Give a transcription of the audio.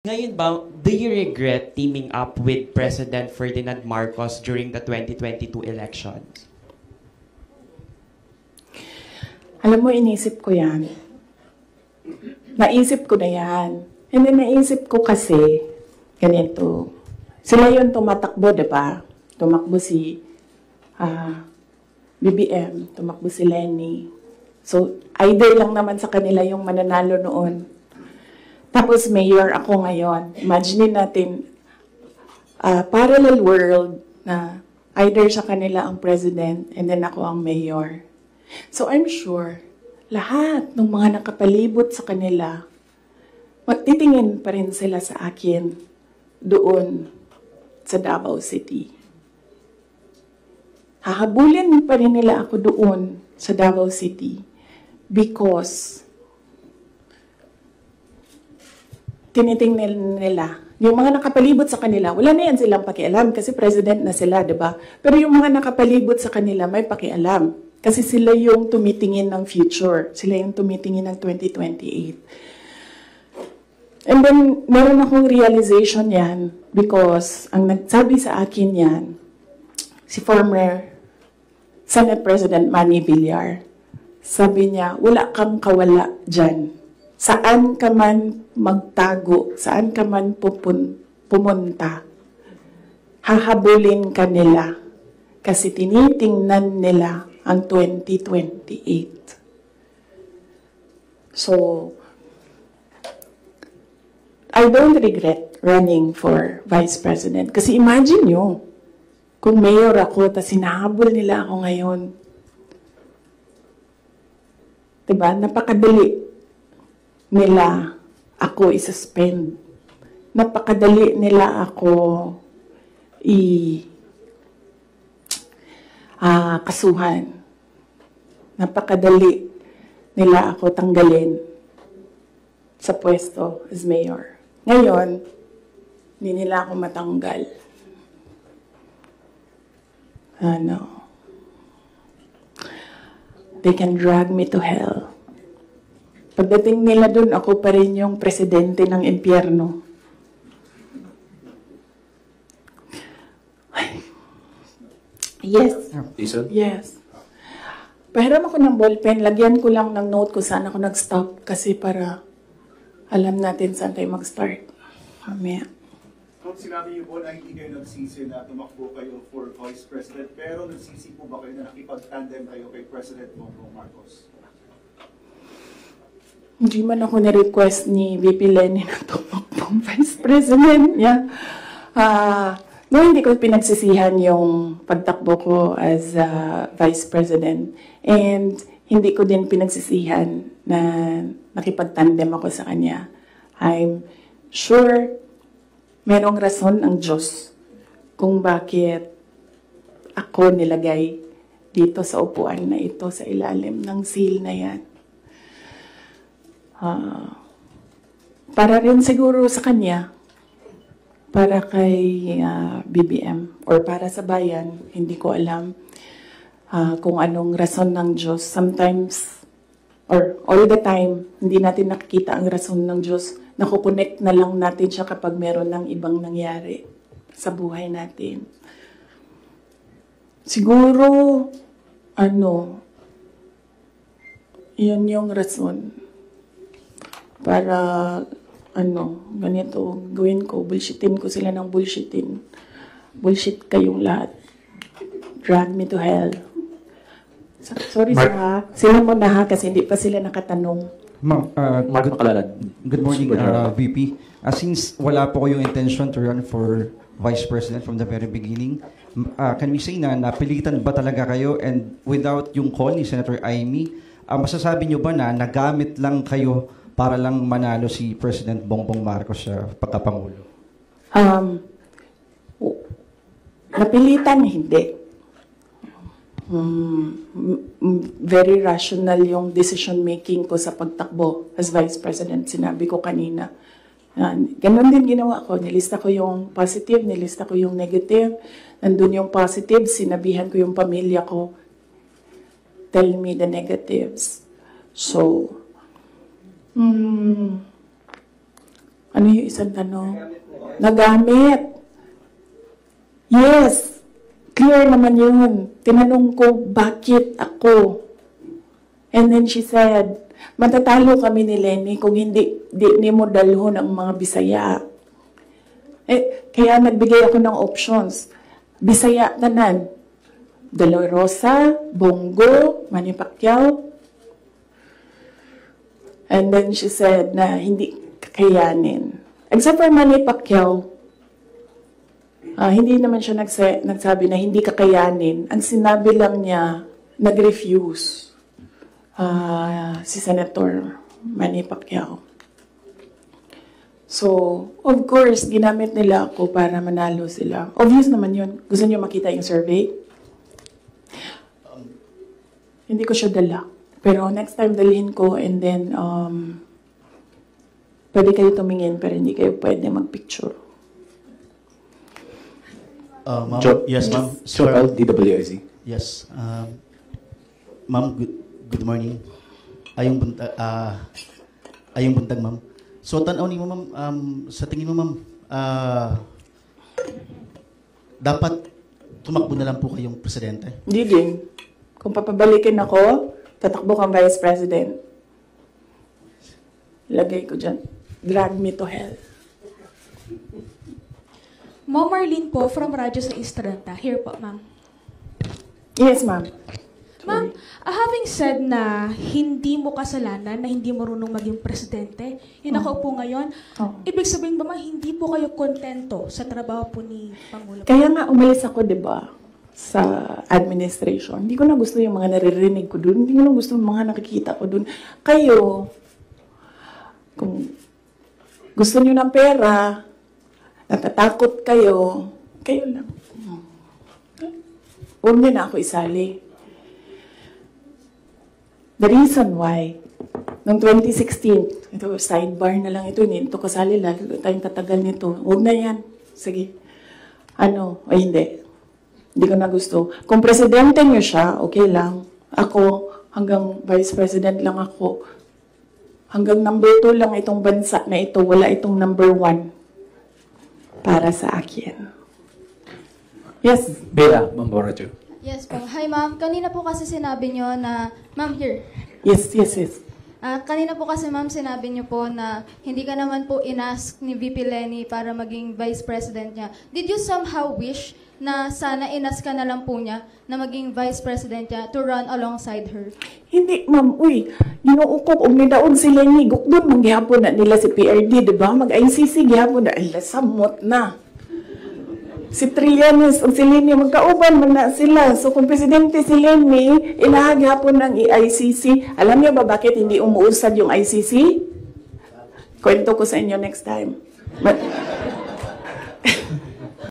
Ngayon ba, do you regret teaming up with President Ferdinand Marcos during the 2022 elections? Alam mo, inisip ko yan. Naisip ko na yan. And then naisip ko kasi, ganito. Sila yung tumatakbo, diba? Tumakbo si BBM, tumakbo si Lenny. So, either lang naman sa kanila yung mananalo noon. Tapos mayor ako ngayon. Imagine natin, parallel world na either sa kanila ang president and then ako ang mayor. So I'm sure, lahat ng mga nakapalibot sa kanila, magtitingin pa rin sila sa akin doon sa Davao City. Hahabulin pa rin nila ako doon sa Davao City because tinitingnan nila. Yung mga nakapalibot sa kanila, wala na yan silang pakialam kasi president na sila, diba? Pero yung mga nakapalibot sa kanila, may pakialam. Kasi sila yung tumitingin ng future. Sila yung tumitingin ng 2028. And then, meron akong realization yan because ang nagsabi sa akin yan, si former Senate President Manny Villar. Sabi niya, wala kang kawala dyan. Saan ka man magtago, saan ka man pumunta, hahabulin ka nila kasi tinitingnan nila ang 2028. So, I don't regret running for Vice President. Kasi imagine nyo, kung mayor ako, tapos hinahabol nila ako ngayon. Diba? Napakadali nila ako i-suspend. Napakadali nila ako kasuhan. Napakadali nila ako tanggalin sa pwesto as mayor. Ngayon, hindi nila ako matanggal. They can drag me to hell. Pagdating nila dun, ako pa rin yung presidente ng impyerno. Yes. Yes. Pahiram ako ng ballpen, lagyan ko lang ng note kung saan ako nag-stop kasi para alam natin saan tayo mag-start. Mamaya. Kung sinabi niyo po na hindi kayo nagsisi na tumakbo kayo for Vice President, pero nagsisi po ba kayo na nakipag-tandem kayo kay President Bongbong Marcos? Hindi man ako na-request ni VP Lenny na tumakbong Vice President niya. No, hindi ko pinagsisihan yung pagtakbo ko as Vice President. And hindi ko din pinagsisihan na nakipagtandem ako sa kanya. I'm sure merong rason ang Diyos kung bakit ako nilagay dito sa upuan na ito sa ilalim ng seal na yan. Para rin siguro sa kanya, para kay BBM, or para sa bayan, hindi ko alam kung anong rason ng Diyos. Sometimes, or all the time, hindi natin nakikita ang rason ng Diyos. Nakukonect na lang natin siya kapag meron ng ibang nangyari sa buhay natin. Siguro, yun yung rason. Para, ganito, gawin ko, bullshitin ko sila ng bullshitin. Bullshit kayong lahat. Drag me to hell. Sorry sila mo na ha, kasi hindi pa sila nakatanong. Good morning, VP. Since wala po kayong intention to run for Vice President from the very beginning, can we say na napilitan ba talaga kayo, and without yung call ni Senator Amy, masasabi nyo ba na nagamit lang kayo para lang manalo si President Bongbong Marcos sa pagkapangulo? Napilitan, hindi. Very rational yung decision making ko sa pagtakbo as Vice President. Sinabi ko kanina. Ganon din ginawa ko. Nilista ko yung positive, nilista ko yung negative. Nandun yung positive, sinabihan ko yung pamilya ko, tell me the negatives. So, Ano yung isang tanong? Nagamit. Yes. Clear naman yun. Tinanong ko, bakit ako? And then she said, matatalo kami ni Lenny kung hindi mo dalhon ang mga Bisaya. Kaya nagbigay ako ng options. Bisaya tanan. Dolorosa, Bongo, Manny Pacquiao. And then she said na hindi kakayanin. Except for Manny Pacquiao, hindi naman siya nagsabi na hindi kakayanin. Ang sinabi lang niya, nag-refuse si Senator Manny Pacquiao. So, of course, ginamit nila ako para manalo sila. Obvious naman yun. Gusto niyo makita yung survey? Hindi ko siya dala. Pero next time dalhin ko and then pwede kayo tumingin pero hindi kayo pwede magpicture. Ma'am, yes, ma'am. Joel, DWIC. Yes. Ma'am, good morning. Ayong buntag, ma'am. So, tanaw ni mo, ma'am, sa tingin mo, ma'am, dapat tumakbo na lang po kayong presidente? Hindi din. Kung papabalikin ako, tatakbo kang Vice President. Lagay ko dyan. Drag me to hell. Ma'am Marlene po, from Radyo sa Estranta. Here po, ma'am. Yes, ma'am. Ma'am, having said na hindi mo kasalanan na hindi marunong maging presidente, yung nakaupo ngayon, ibig sabihin ba ma'am, hindi po kayo kontento sa trabaho po ni Pangulo? Kaya nga umalis ako, di ba, sa administration. Hindi ko na gusto yung mga naririnig ko dun. Hindi ko na gusto yung mga nakikita ko dun. Kayo, kung gusto niyo ng pera, natatakot kayo, kayo lang. Huwag niyo na ako isali. The reason why, noong 2016, ito, sidebar na lang ito, hindi ito kasali, lalo tayong tatagal nito. Huwag na yan. Sige. Ano? O hindi. Hindi ko na gusto. Kung presidente niyo siya, okay lang. Ako, hanggang vice president lang ako. Hanggang number 2 lang itong bansa na ito. Wala itong number 1 para sa akin. Yes? Bea, Mamboracho. Yes po. Hi ma'am, kanina po kasi sinabi nyo na, ma'am here. Yes. Kanina po kasi ma'am sinabi nyo po na hindi ka naman po inask ni VP Lenny para maging vice president niya. Did you somehow wish na sana inask ka na lang po niya na maging vice president niya to run alongside her? Hindi, ma'am. Uy, ginuukok, umidaon sila ni Gukdon, manggihapon na nila si PRD, di ba? Mag-ICC, gihapon na, ay, samot na. Si Trillanes o si Lenny, magkauban man na sila. So kung presidente si Lenny, inahaghapon ng ICC. Alam niyo ba bakit hindi umuusad yung ICC? Kwento ko sa inyo next time.